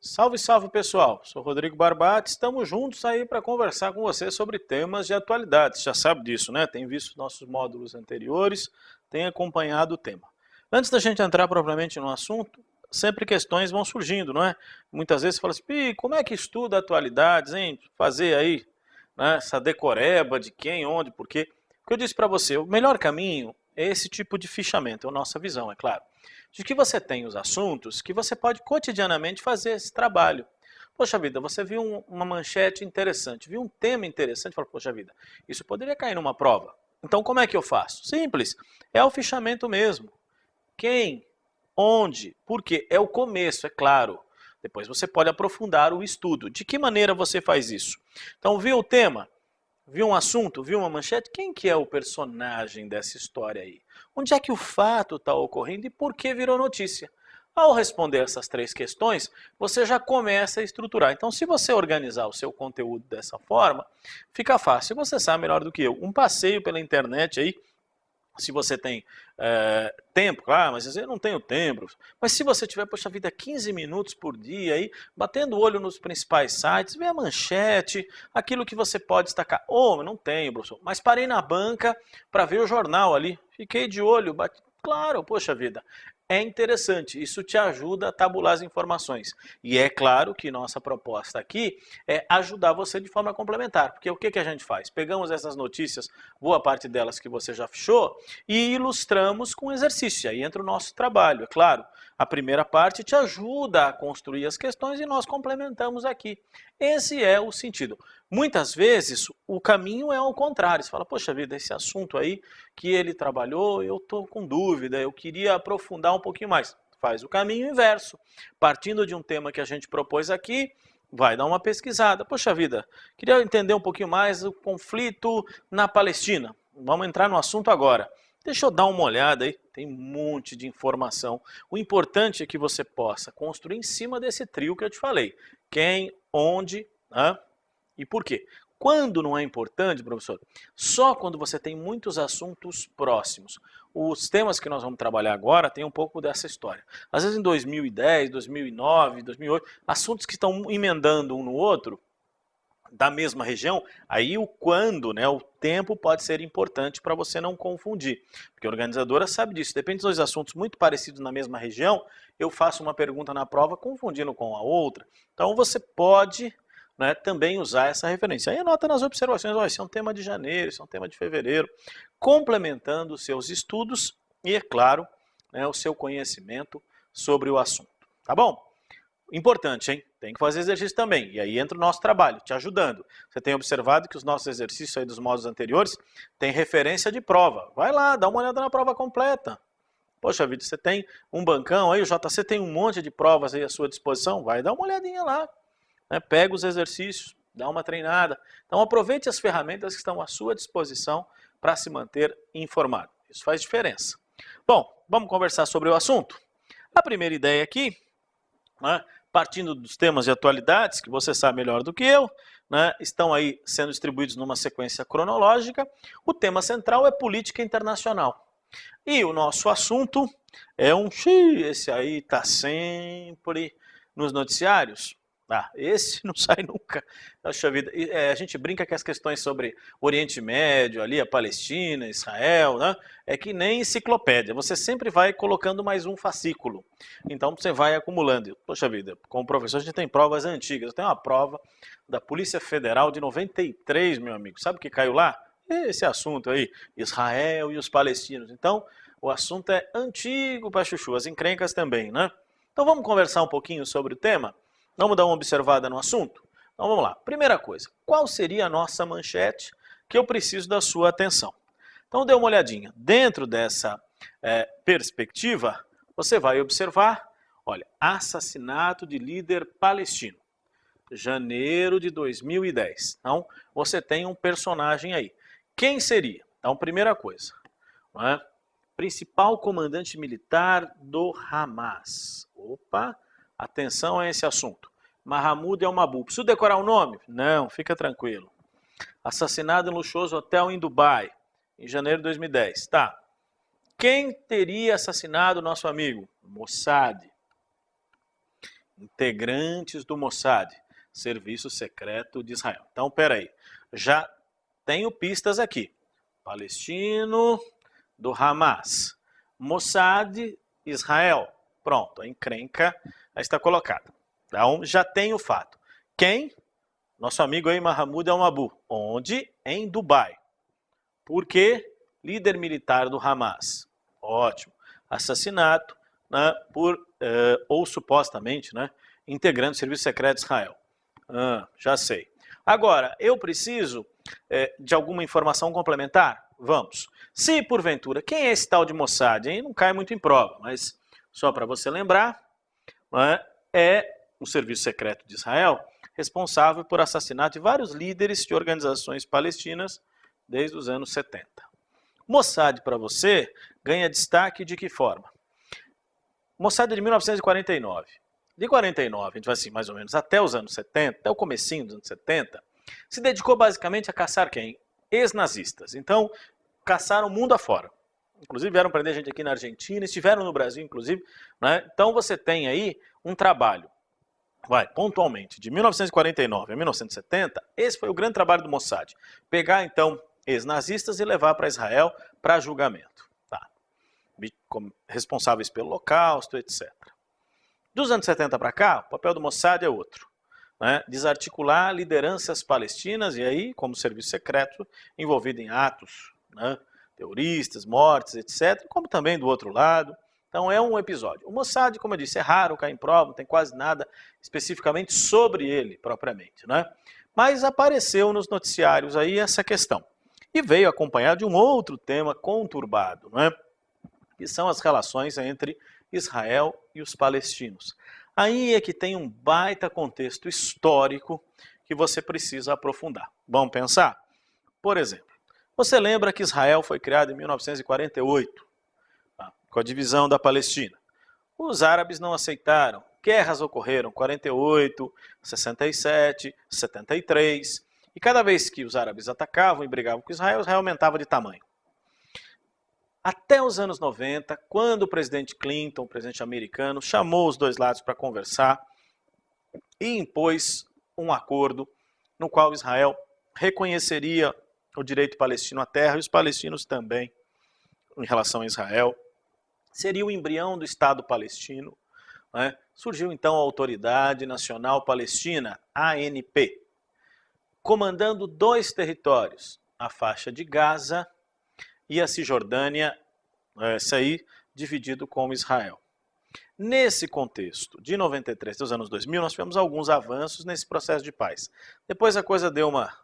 Salve, salve pessoal, sou Rodrigo Barbati, estamos juntos aí para conversar com você sobre temas de atualidade, você já sabe disso, né? Tem visto nossos módulos anteriores, tem acompanhado o tema. Antes da gente entrar propriamente no assunto, sempre questões vão surgindo, não é? Muitas vezes você fala assim, como é que estuda atualidades, hein? Fazer aí, né, essa decoreba de quem, onde, por quê. O que eu disse para você, o melhor caminho é esse tipo de fichamento, é a nossa visão, é claro. De que você tem os assuntos que você pode cotidianamente fazer esse trabalho. Poxa vida, você viu uma manchete interessante, viu um tema interessante, fala, poxa vida, isso poderia cair numa prova. Então como é que eu faço? Simples, é o fichamento mesmo. Quem, onde, por quê? É o começo, é claro. Depois você pode aprofundar o estudo. De que maneira você faz isso? Então viu o tema? Viu um assunto? Viu uma manchete? Quem que é o personagem dessa história aí? Onde é que o fato está ocorrendo e por que virou notícia? Ao responder essas três questões, você já começa a estruturar. Então, se você organizar o seu conteúdo dessa forma, fica fácil. Você sabe melhor do que eu. Um passeio pela internet aí, se você tem tempo, claro, mas eu não tenho tempo. Mas se você tiver, poxa vida, 15 minutos por dia aí, batendo o olho nos principais sites, vê a manchete, aquilo que você pode destacar. Não tenho, professor, mas parei na banca para ver o jornal ali. Fiquei de olho, claro, poxa vida. É interessante, isso te ajuda a tabular as informações. E é claro que nossa proposta aqui é ajudar você de forma complementar. Porque o que a gente faz? Pegamos essas notícias, boa parte delas que você já fechou, e ilustramos com exercício. Aí entra o nosso trabalho, é claro. A primeira parte te ajuda a construir as questões e nós complementamos aqui. Esse é o sentido. Muitas vezes o caminho é ao contrário. Você fala, poxa vida, esse assunto aí que ele trabalhou, eu estou com dúvida, eu queria aprofundar um pouquinho mais. Faz o caminho inverso. Partindo de um tema que a gente propôs aqui, vai dar uma pesquisada. Poxa vida, queria entender um pouquinho mais o conflito na Palestina. Vamos entrar no assunto agora. Deixa eu dar uma olhada aí, tem um monte de informação. O importante é que você possa construir em cima desse trio que eu te falei. Quem, onde, e por quê? Quando não é importante, professor? Só quando você tem muitos assuntos próximos. Os temas que nós vamos trabalhar agora tem um pouco dessa história. Às vezes em 2010, 2009, 2008, assuntos que estão emendando um no outro, da mesma região, aí o quando, né, o tempo pode ser importante para você não confundir. Porque a organizadora sabe disso. Depende dos dois assuntos muito parecidos na mesma região, eu faço uma pergunta na prova confundindo com a outra. Então você pode, né, também usar essa referência. Aí anota nas observações, esse é um tema de janeiro, esse é um tema de fevereiro, complementando os seus estudos e, é claro, né, o seu conhecimento sobre o assunto. Tá bom? Importante, hein? Tem que fazer exercício também. E aí entra o nosso trabalho, te ajudando. Você tem observado que os nossos exercícios aí dos módulos anteriores têm referência de prova. Vai lá, dá uma olhada na prova completa. Poxa vida, você tem um bancão aí, o JC tem um monte de provas aí à sua disposição, vai dar uma olhadinha lá. Né? Pega os exercícios, dá uma treinada. Então aproveite as ferramentas que estão à sua disposição para se manter informado. Isso faz diferença. Bom, vamos conversar sobre o assunto? A primeira ideia aqui, né, partindo dos temas de atualidades, que você sabe melhor do que eu, né, estão aí sendo distribuídos numa sequência cronológica. O tema central é política internacional. E o nosso assunto é esse aí está sempre nos noticiários. Esse não sai nunca. Poxa vida, a gente brinca que as questões sobre Oriente Médio, ali a Palestina, Israel, né, é que nem enciclopédia. Você sempre vai colocando mais um fascículo. Então você vai acumulando. Poxa vida, como professor a gente tem provas antigas. Eu tenho uma prova da Polícia Federal de 93, meu amigo. Sabe o que caiu lá? Esse assunto aí, Israel e os palestinos. Então, o assunto é antigo para chuchu, as encrencas também, né? Então vamos conversar um pouquinho sobre o tema? Vamos dar uma observada no assunto? Então vamos lá. Primeira coisa, qual seria a nossa manchete que eu preciso da sua atenção? Então dê uma olhadinha. Dentro dessa perspectiva, você vai observar, olha, assassinato de líder palestino. Janeiro de 2010. Então você tem um personagem aí. Quem seria? Então primeira coisa, não é? Principal comandante militar do Hamas. Opa! Atenção a esse assunto. Mahmoud El-Mabou. Preciso decorar o nome? Não, fica tranquilo. Assassinado em luxuoso hotel em Dubai, em janeiro de 2010. Tá. Quem teria assassinado nosso amigo? Mossad. Integrantes do Mossad, Serviço Secreto de Israel. Então, peraí, já tenho pistas aqui. Palestino do Hamas, Mossad, Israel. Pronto, a encrenca já está colocada. Então, já tem o fato. Quem? Nosso amigo aí, Mahmoud al-Mabhouh. Onde? Em Dubai. Por quê? Líder militar do Hamas. Ótimo. Assassinato, né, por, ou supostamente, né, integrante do Serviço Secreto de Israel. Já sei. Agora, eu preciso de alguma informação complementar? Vamos. Se, porventura, quem é esse tal de Mossad? Aí não cai muito em prova, mas só para você lembrar, né, é o Serviço Secreto de Israel responsável por assassinato de vários líderes de organizações palestinas desde os anos 70. Mossad, para você, ganha destaque de que forma? Mossad é de 1949. De 49, a gente vai assim, mais ou menos, até os anos 70, até o comecinho dos anos 70, se dedicou basicamente a caçar quem? Ex-nazistas. Então, caçaram o mundo afora. Inclusive, vieram prender gente aqui na Argentina, estiveram no Brasil, inclusive. Né? Então, você tem aí um trabalho, pontualmente, de 1949 a 1970, esse foi o grande trabalho do Mossad. Pegar, então, ex-nazistas e levar para Israel para julgamento. Tá. Responsáveis pelo Holocausto, etc. Dos anos 70 para cá, o papel do Mossad é outro. Né? Desarticular lideranças palestinas e aí, como serviço secreto, envolvido em atos, né? Terroristas, mortes, etc. Como também do outro lado. Então é um episódio. O Mossad, como eu disse, é raro cair em prova, não tem quase nada especificamente sobre ele, propriamente. Né? Mas apareceu nos noticiários aí essa questão. E veio acompanhado de um outro tema conturbado, né? Que são as relações entre Israel e os palestinos. Aí é que tem um baita contexto histórico que você precisa aprofundar. Vamos pensar? Por exemplo, você lembra que Israel foi criado em 1948, com a divisão da Palestina. Os árabes não aceitaram. Guerras ocorreram, 48, 67, 73. E cada vez que os árabes atacavam e brigavam com Israel aumentava de tamanho. Até os anos 90, quando o presidente Clinton, o presidente americano, chamou os dois lados para conversar e impôs um acordo no qual Israel reconheceria o direito palestino à terra e os palestinos também, em relação a Israel. Seria o embrião do Estado palestino. Né? Surgiu então a Autoridade Nacional Palestina, ANP, comandando dois territórios, a faixa de Gaza e a Cisjordânia, essa aí, dividido com Israel. Nesse contexto, de 93 aos anos 2000, nós tivemos alguns avanços nesse processo de paz. Depois a coisa deu uma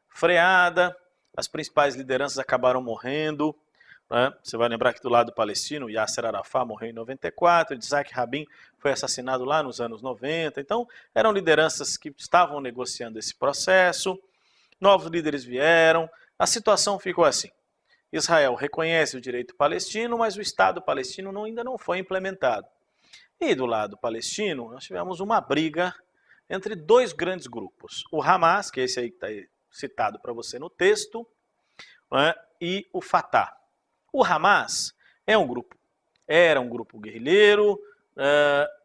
freada, as principais lideranças acabaram morrendo. Né? Você vai lembrar que do lado palestino, Yasser Arafat morreu em 94, Isaac Rabin foi assassinado lá nos anos 90. Então, eram lideranças que estavam negociando esse processo, novos líderes vieram, a situação ficou assim. Israel reconhece o direito palestino, mas o Estado palestino ainda não foi implementado. E do lado palestino, nós tivemos uma briga entre dois grandes grupos. O Hamas, que é esse aí que está citado para você no texto, né, e o Fatah. O Hamas era um grupo guerrilheiro,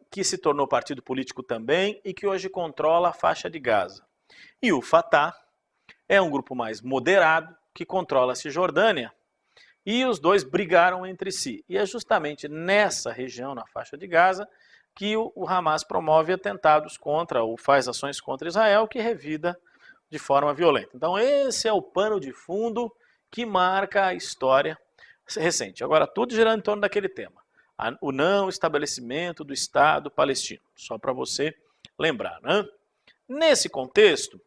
que se tornou partido político também e que hoje controla a faixa de Gaza. E o Fatah é um grupo mais moderado, que controla a Cisjordânia, e os dois brigaram entre si. E é justamente nessa região, na faixa de Gaza, que o Hamas promove atentados contra, ou faz ações contra Israel, que revida de forma violenta. Então esse é o pano de fundo que marca a história recente. Agora, tudo girando em torno daquele tema. O não estabelecimento do Estado palestino. Só para você lembrar. Né? Nesse contexto,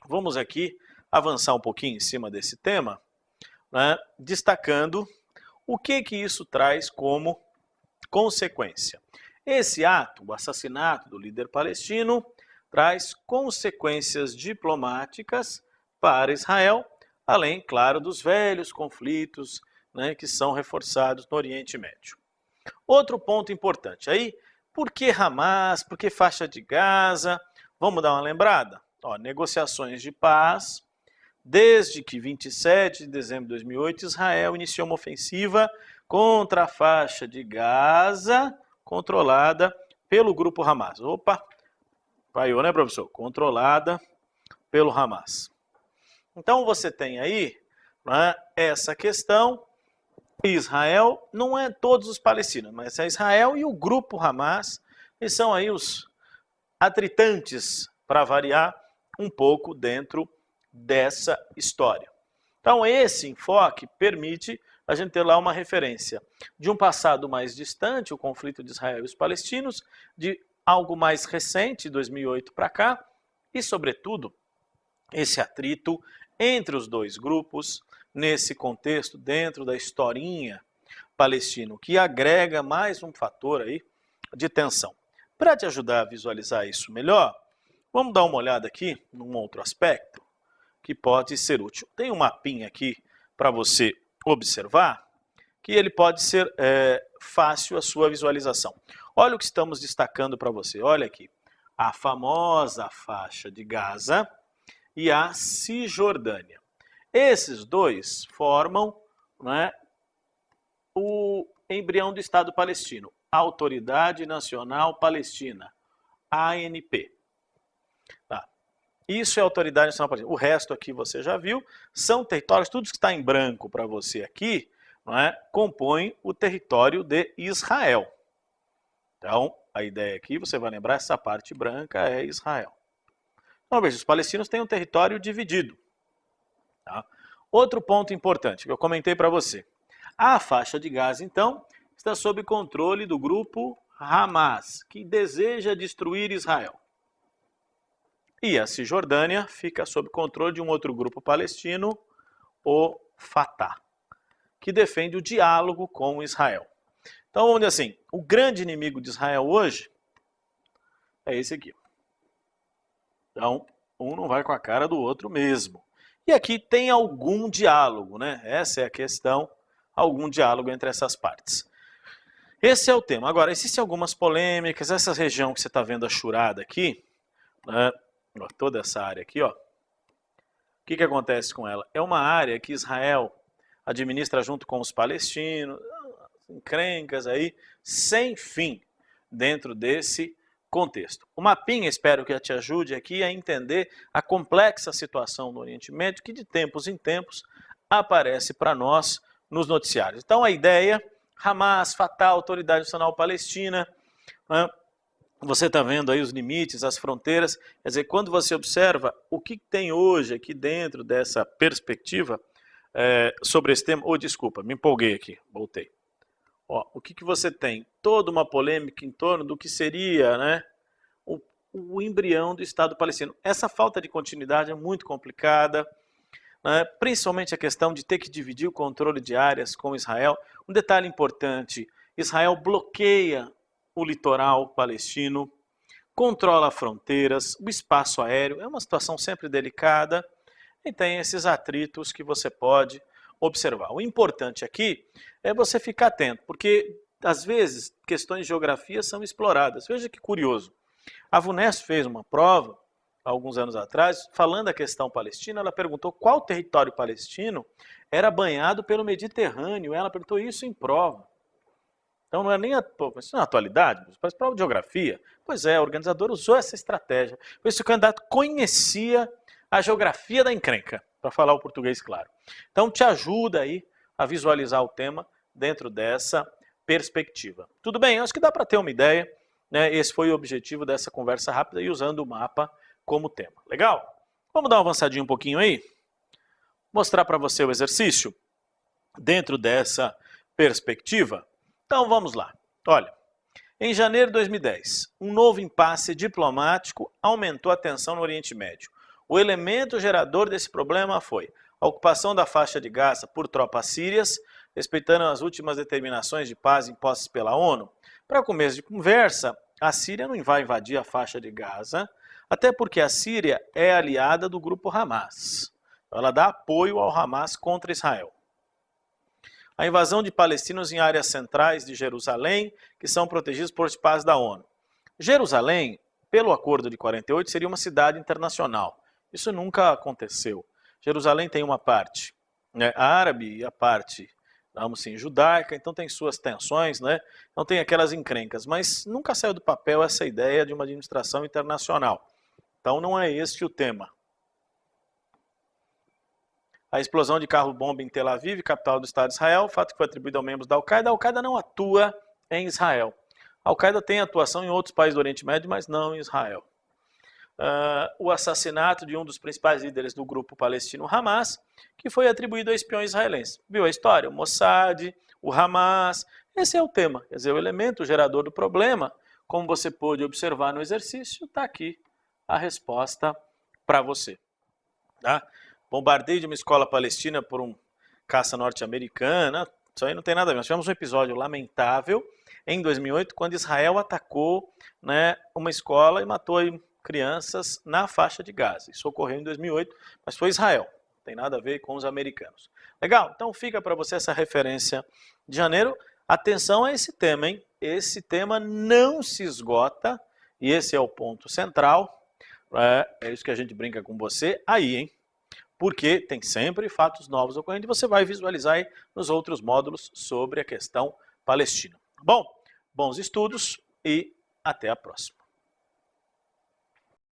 vamos aqui avançar um pouquinho em cima desse tema, né, destacando o que isso traz como consequência. Esse ato, o assassinato do líder palestino, traz consequências diplomáticas para Israel, além, claro, dos velhos conflitos, né, que são reforçados no Oriente Médio. Outro ponto importante aí, por que Hamas, por que faixa de Gaza? Vamos dar uma lembrada? Negociações de paz. Desde que 27 de dezembro de 2008, Israel iniciou uma ofensiva contra a faixa de Gaza, controlada pelo grupo Hamas. Opa, paiou, né, professor? Controlada pelo Hamas. Então você tem aí, né, essa questão. Israel não é todos os palestinos, mas é Israel e o grupo Hamas, que são aí os atritantes, para variar um pouco dentro dessa história. Então esse enfoque permite a gente ter lá uma referência de um passado mais distante, o conflito de Israel e os palestinos, de algo mais recente, 2008 para cá, e sobretudo esse atrito entre os dois grupos, nesse contexto, dentro da historinha palestino, que agrega mais um fator aí de tensão. Para te ajudar a visualizar isso melhor, vamos dar uma olhada aqui num outro aspecto que pode ser útil. Tem um mapinha aqui para você observar, que ele pode ser fácil a sua visualização. Olha o que estamos destacando para você, olha aqui. A famosa faixa de Gaza e a Cisjordânia. Esses dois formam, né, o embrião do Estado palestino, Autoridade Nacional Palestina, ANP. Tá. Isso é Autoridade Nacional Palestina. O resto aqui você já viu, são territórios, tudo que está em branco para você aqui, não é, compõe o território de Israel. Então, a ideia aqui, você vai lembrar, essa parte branca é Israel. Então, veja, os palestinos têm um território dividido. Tá? Outro ponto importante que eu comentei para você. A faixa de Gaza, então, está sob controle do grupo Hamas, que deseja destruir Israel. E a Cisjordânia fica sob controle de um outro grupo palestino, o Fatah, que defende o diálogo com Israel. Então, vamos dizer assim, o grande inimigo de Israel hoje é esse aqui. Então, um não vai com a cara do outro mesmo. E aqui tem algum diálogo, né? Essa é a questão, algum diálogo entre essas partes. Esse é o tema. Agora, existem algumas polêmicas, essa região que você está vendo achurada aqui, né? Toda essa área aqui, ó. O que acontece com ela? É uma área que Israel administra junto com os palestinos, encrencas aí, sem fim, dentro desse contexto. O mapinha, espero que te ajude aqui a entender a complexa situação no Oriente Médio, que de tempos em tempos aparece para nós nos noticiários. Então a ideia, Hamas, Fatah, Autoridade Nacional Palestina, né? Você está vendo aí os limites, as fronteiras, quer dizer, quando você observa o que tem hoje aqui dentro dessa perspectiva sobre esse tema, desculpa, me empolguei aqui, voltei. Ó, o que você tem? Toda uma polêmica em torno do que seria, né, o embrião do Estado palestino. Essa falta de continuidade é muito complicada, né, principalmente a questão de ter que dividir o controle de áreas com Israel. Um detalhe importante, Israel bloqueia o litoral palestino, controla fronteiras, o espaço aéreo, é uma situação sempre delicada e tem esses atritos que você pode observar. O importante aqui é você ficar atento, porque às vezes questões de geografia são exploradas. Veja que curioso. A VUNESP fez uma prova, há alguns anos atrás, falando da questão palestina, ela perguntou qual território palestino era banhado pelo Mediterrâneo. Ela perguntou isso em prova. Então não é nem isso na atualidade, mas prova de geografia. Pois é, a organizadora usou essa estratégia. Por isso o candidato conhecia a geografia da encrenca, para falar o português claro. Então te ajuda aí a visualizar o tema dentro dessa perspectiva. Tudo bem? Acho que dá para ter uma ideia, né? Esse foi o objetivo dessa conversa rápida e usando o mapa como tema. Legal? Vamos dar uma avançadinha um pouquinho aí? Mostrar para você o exercício dentro dessa perspectiva. Então vamos lá. Olha, em janeiro de 2010, um novo impasse diplomático aumentou a tensão no Oriente Médio. O elemento gerador desse problema foi a ocupação da faixa de Gaza por tropas sírias, respeitando as últimas determinações de paz impostas pela ONU. Para começo de conversa, a Síria não vai invadir a faixa de Gaza, até porque a Síria é aliada do grupo Hamas. Ela dá apoio ao Hamas contra Israel. A invasão de palestinos em áreas centrais de Jerusalém, que são protegidos por paz da ONU. Jerusalém, pelo acordo de 48, seria uma cidade internacional. Isso nunca aconteceu. Jerusalém tem uma parte, né, árabe e a parte vamos sim, judaica, então tem suas tensões, né? Não tem aquelas encrencas, mas nunca saiu do papel essa ideia de uma administração internacional. Então não é este o tema. A explosão de carro-bomba em Tel Aviv, capital do Estado de Israel, fato que foi atribuído a membros da Al-Qaeda. A Al-Qaeda não atua em Israel. A Al-Qaeda tem atuação em outros países do Oriente Médio, mas não em Israel. O assassinato de um dos principais líderes do grupo palestino Hamas, que foi atribuído a espiões israelenses. Viu a história? O Mossad, o Hamas, esse é o tema. Quer dizer, o elemento gerador do problema, como você pôde observar no exercício, está aqui a resposta para você. Tá? Bombardeio de uma escola palestina por um caça norte-americana, isso aí não tem nada a ver. Nós tivemos um episódio lamentável em 2008, quando Israel atacou, né, uma escola e matou aí crianças na faixa de Gaza. Isso ocorreu em 2008, mas foi Israel, não tem nada a ver com os americanos. Legal? Então fica para você essa referência de janeiro. Atenção a esse tema, hein? Esse tema não se esgota, e esse é o ponto central. É isso que a gente brinca com você aí, hein? Porque tem sempre fatos novos ocorrendo e você vai visualizar aí nos outros módulos sobre a questão palestina. Bom, bons estudos e até a próxima.